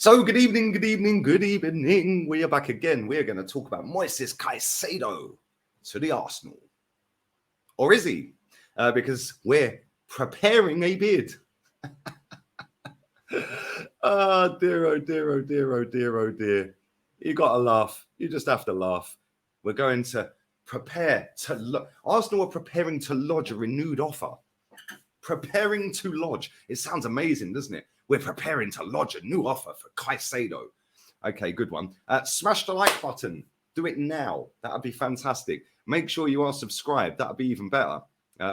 So good evening, good evening, good evening. We are back again. We are going to talk about Moises Caicedo to the Arsenal. Or is he? Because we're preparing a bid. Oh dear, oh dear, oh dear, oh dear, oh dear. You got to laugh. You just have to laugh. We're going to prepare to... Arsenal are preparing to lodge a renewed offer. Preparing to lodge. It sounds amazing, doesn't it? We're preparing to lodge a new offer for Caicedo. Okay, good one. Smash the like button. Do it now. That would be fantastic. Make sure you are subscribed. That would be even better.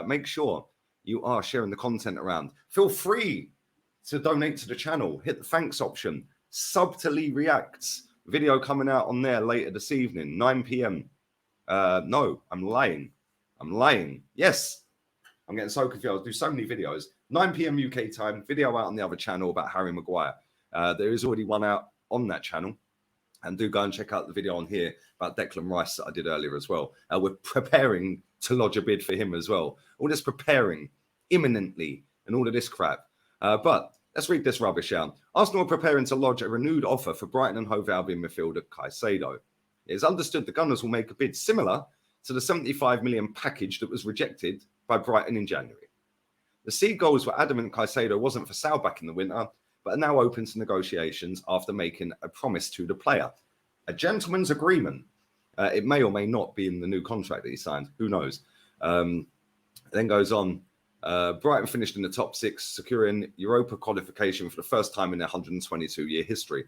Make sure you are sharing the content around. Feel free to donate to the channel. Hit the thanks option. Subtly Reacts. Video coming out on there later this evening, 9 p.m. No, I'm lying. I'm lying. Yes. I'm getting so confused. I do so many videos. 9 p.m. UK time, video out on the other channel about Harry Maguire. There is already one out on that channel. And do go and check out the video on here about Declan Rice that I did earlier as well. We're preparing to lodge a bid for him as well. All this preparing imminently and all of this crap. But let's read this rubbish out. Arsenal are preparing to lodge a renewed offer for Brighton and Hove Albion midfielder Caicedo. It is understood the Gunners will make a bid similar to the 75 million package that was rejected by Brighton in January. The Seagulls were adamant Caicedo wasn't for sale back in the winter, but are now open to negotiations after making a promise to the player. A gentleman's agreement. It may or may not be in the new contract that he signed. Who knows? Then goes on. Brighton finished in the top six, securing Europa qualification for the first time in their 122-year history.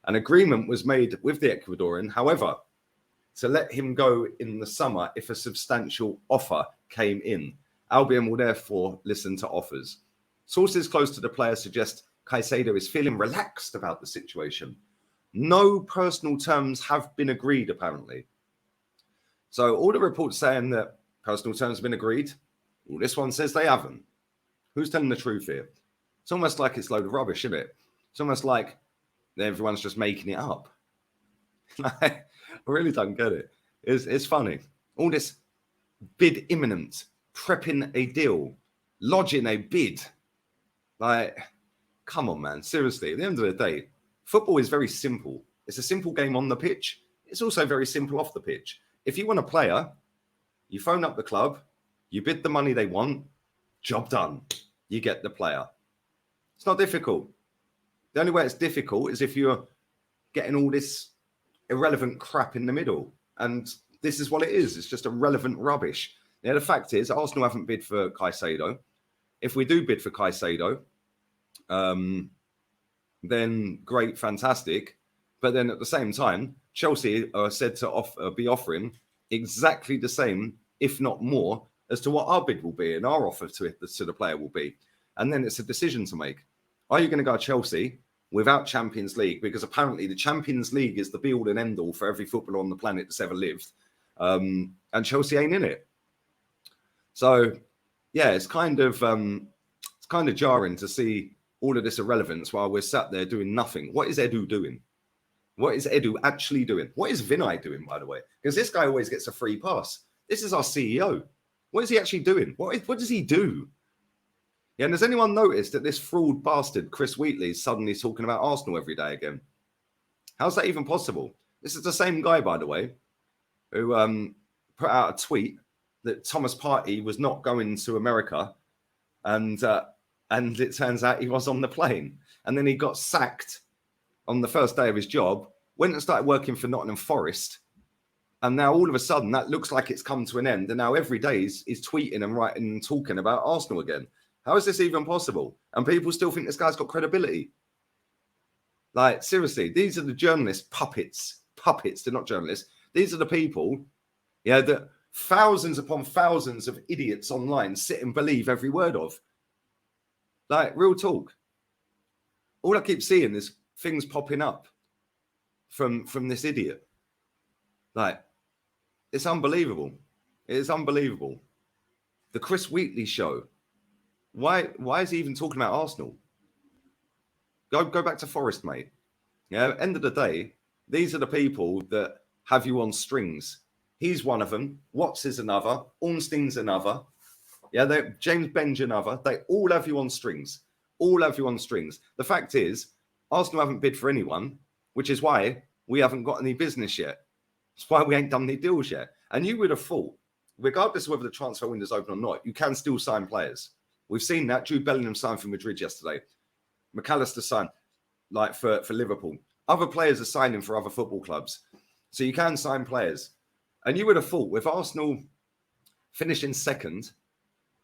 An agreement was made with the Ecuadorian, however, to let him go in the summer if a substantial offer came in. Albion will therefore listen to offers. Sources close to the player suggest Caicedo is feeling relaxed about the situation. No personal terms have been agreed, apparently. So all the reports saying that personal terms have been agreed, well, this one says they haven't. Who's telling the truth here? It's almost like it's a load of rubbish, isn't it? It's almost like everyone's just making it up. I really don't get it. It's funny. All this bid imminent, prepping a deal, lodging a bid. Like, come on, man. Seriously, at the end of the day, football is very simple. It's a simple game on the pitch. It's also very simple off the pitch. If you want a player, you phone up the club, you bid the money they want, job done. You get the player. It's not difficult. The only way it's difficult is if you're getting all this irrelevant crap in the middle. And this is what it is. It's just irrelevant rubbish. Yeah, the fact is, Arsenal haven't bid for Caicedo. If we do bid for Caicedo, then great, fantastic. But then at the same time, Chelsea are said to be offering exactly the same, if not more, as to what our bid will be and our offer to the player will be. And then it's a decision to make. Are you going to go Chelsea without Champions League? Because apparently the Champions League is the be-all and end-all for every footballer on the planet that's ever lived. And Chelsea ain't in it. So, yeah, it's kind of jarring to see all of this irrelevance while we're sat there doing nothing. What is Edu doing? What is Edu actually doing? What is Vinay doing, by the way? Because this guy always gets a free pass. This is our CEO. What is he actually doing? What does he do? Yeah, and has anyone noticed that this fraud bastard, Chris Wheatley, is suddenly talking about Arsenal every day again? How's that even possible? This is the same guy, by the way, who put out a tweet that Thomas Partey was not going to America, and it turns out he was on the plane. And then he got sacked on the first day of his job, went and started working for Nottingham Forest, and now all of a sudden that looks like it's come to an end, and now every day he's tweeting and writing and talking about Arsenal again. How is this even possible? And people still think this guy's got credibility. Like, seriously, these are the journalists, puppets. They're not journalists. These are the people, yeah, that thousands upon thousands of idiots online sit and believe every word of. Like, real talk. All I keep seeing is things popping up from this idiot. Like, it's unbelievable. It is unbelievable. The Chris Wheatley show. Why is he even talking about Arsenal? Go back to Forest, mate. Yeah, end of the day, these are the people that have you on strings. He's one of them. Watts is another. Ornstein's another. Yeah, James Benge another. They all have you on strings. All have you on strings. The fact is, Arsenal haven't bid for anyone, which is why we haven't got any business yet. That's why we ain't done any deals yet. And you would have thought, regardless of whether the transfer window's open or not, you can still sign players. We've seen that. Jude Bellingham signed for Madrid yesterday. McAllister signed for Liverpool. Other players are signing for other football clubs. So you can sign players. And you would have thought with Arsenal finishing second,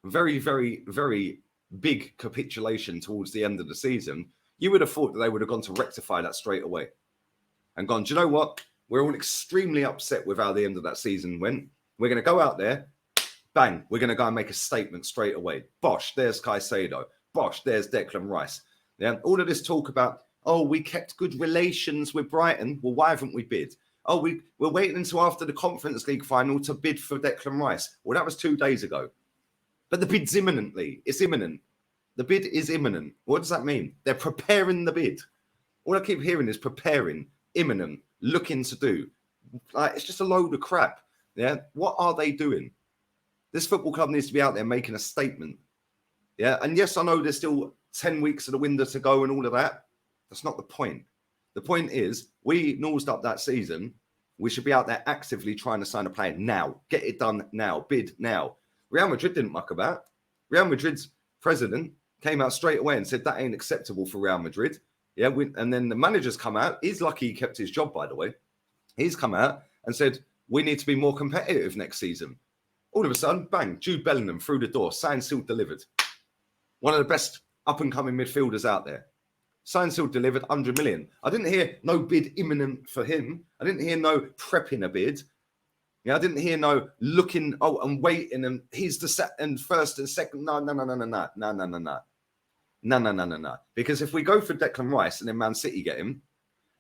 very, very, very big capitulation towards the end of the season, you would have thought that they would have gone to rectify that straight away and gone, do you know what? We're all extremely upset with how the end of that season went. We're going to go out there, bang, we're going to go and make a statement straight away. Bosh, there's Caicedo. Bosh, there's Declan Rice. Yeah, all of this talk about, oh, we kept good relations with Brighton. Well, why haven't we bid? Oh, we're waiting until after the Conference League final to bid for Declan Rice. Well, that was 2 days ago. But the bid's imminently. It's imminent. The bid is imminent. What does that mean? They're preparing the bid. All I keep hearing is preparing, imminent, looking to do. Like, it's just a load of crap. Yeah. What are they doing? This football club needs to be out there making a statement. Yeah. And yes, I know there's still 10 weeks of the window to go and all of that. That's not the point. The point is, we nosed up that season. We should be out there actively trying to sign a player now. Get it done now. Bid now. Real Madrid didn't muck about. Real Madrid's president came out straight away and said that ain't acceptable for Real Madrid. Yeah, and then the manager's come out. He's lucky he kept his job, by the way. He's come out and said, we need to be more competitive next season. All of a sudden, bang, Jude Bellingham through the door, signed, sealed, delivered. One of the best up-and-coming midfielders out there. Signed, sealed, delivered, 100 million. I didn't hear no bid imminent for him. I didn't hear no prepping a bid. Yeah, I didn't hear no looking, oh, and waiting, and he's the first and second. No. Because if we go for Declan Rice and then Man City get him,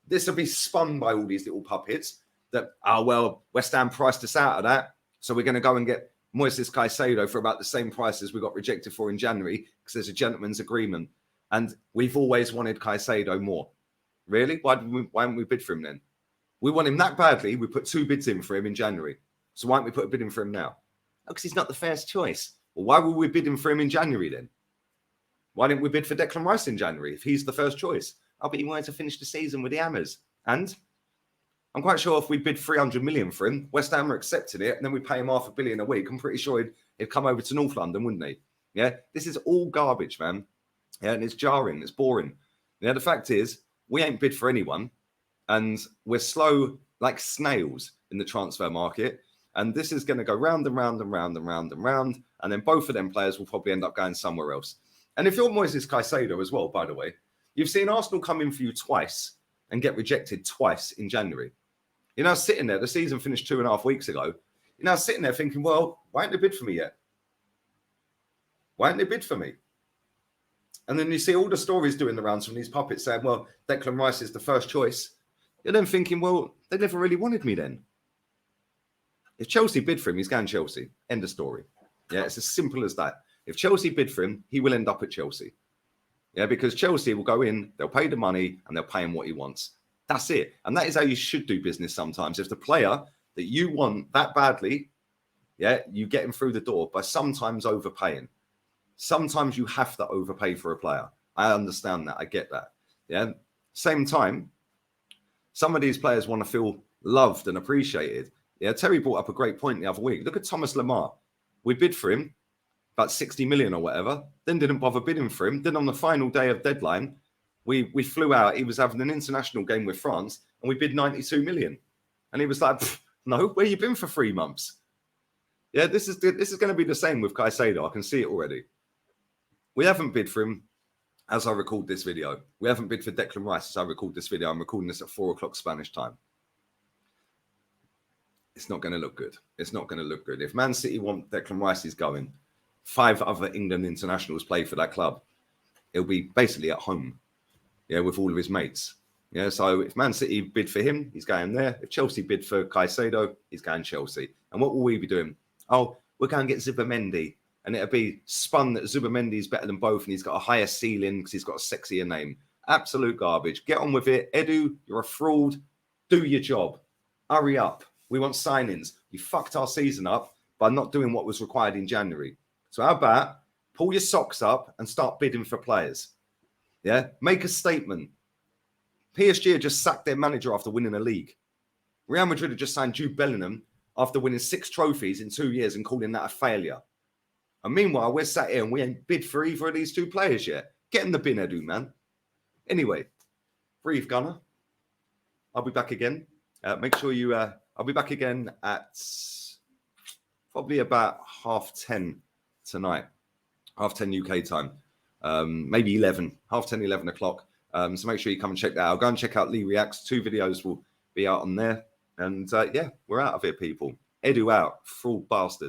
this will be spun by all these little puppets that, oh, well, West Ham priced us out of that, so we're going to go and get Moises Caicedo for about the same price as we got rejected for in January because there's a gentleman's agreement. And we've always wanted Caicedo more. Really? Why haven't we bid for him then? We want him that badly. We put 2 bids in for him in January. So why don't we put a bid in for him now? Oh, because he's not the first choice. Well, why were we bidding for him in January then? Why didn't we bid for Declan Rice in January if he's the first choice? Oh, but he wanted to finish the season with the Hammers. And I'm quite sure if we bid 300 million for him, West Ham are accepting it, and then we pay him $500 million a week, I'm pretty sure he'd come over to North London, wouldn't he? Yeah, this is all garbage, man. Yeah, and it's jarring, it's boring. Yeah, the fact is, we ain't bid for anyone, and we're slow like snails in the transfer market. And this is going to go round and round and round and round and round. And then both of them players will probably end up going somewhere else. And if you're Moises Caicedo as well, by the way, you've seen Arsenal come in for you twice and get rejected twice in January. You're now sitting there, the season finished 2.5 weeks ago. You're now sitting there thinking, well, why ain't they bid for me yet? Why ain't they bid for me? And then you see all the stories doing the rounds from these puppets saying, well, Declan Rice is the first choice. You're then thinking, well, they never really wanted me then. If Chelsea bid for him, he's going Chelsea. End of story. Yeah, it's as simple as that. If Chelsea bid for him, he will end up at Chelsea. Yeah, because Chelsea will go in, they'll pay the money, and they'll pay him what he wants. That's it. And that is how you should do business sometimes. If the player that you want that badly, yeah, you get him through the door by sometimes overpaying. Sometimes you have to overpay for a player. I understand that. I get that. Yeah. Same time, some of these players want to feel loved and appreciated. Yeah, Terry brought up a great point the other week. Look at Thomas Lemar. We bid for him, about 60 million or whatever, then didn't bother bidding for him. Then on the final day of deadline, we flew out. He was having an international game with France, and we bid 92 million. And he was like, no, where you been for 3 months? Yeah, this is going to be the same with Caicedo. I can see it already. We haven't bid for him as I record this video. We haven't bid for Declan Rice as I record this video. I'm recording this at 4 o'clock Spanish time. It's not going to look good. It's not going to look good. If Man City want Declan Rice is going, 5 other England internationals play for that club. It'll be basically at home, yeah, with all of his mates. Yeah, so if Man City bid for him, he's going there. If Chelsea bid for Caicedo, he's going Chelsea. And what will we be doing? Oh, we're going to get Zubimendi. And it'll be spun that Zubimendi is better than both, and he's got a higher ceiling because he's got a sexier name. Absolute garbage. Get on with it. Edu, you're a fraud. Do your job. Hurry up. We want signings. You fucked our season up by not doing what was required in January. So how about pull your socks up and start bidding for players? Yeah, make a statement. PSG had just sacked their manager after winning a league. Real Madrid had just signed Jude Bellingham after winning 6 trophies in 2 years and calling that a failure. And meanwhile, we're sat here and we ain't bid for either of these 2 players yet. Get in the bin, Edu, man. Anyway, breathe, Gunner. I'll be back again. Make sure you... I'll be back again at probably about 10:30 tonight. 10:30 UK time. Maybe 11. 10:30, 11 o'clock. So make sure you come and check that out. Go and check out Lee Reacts. 2 videos will be out on there. And yeah, we're out of here, people. Edu out. Fraud bastard.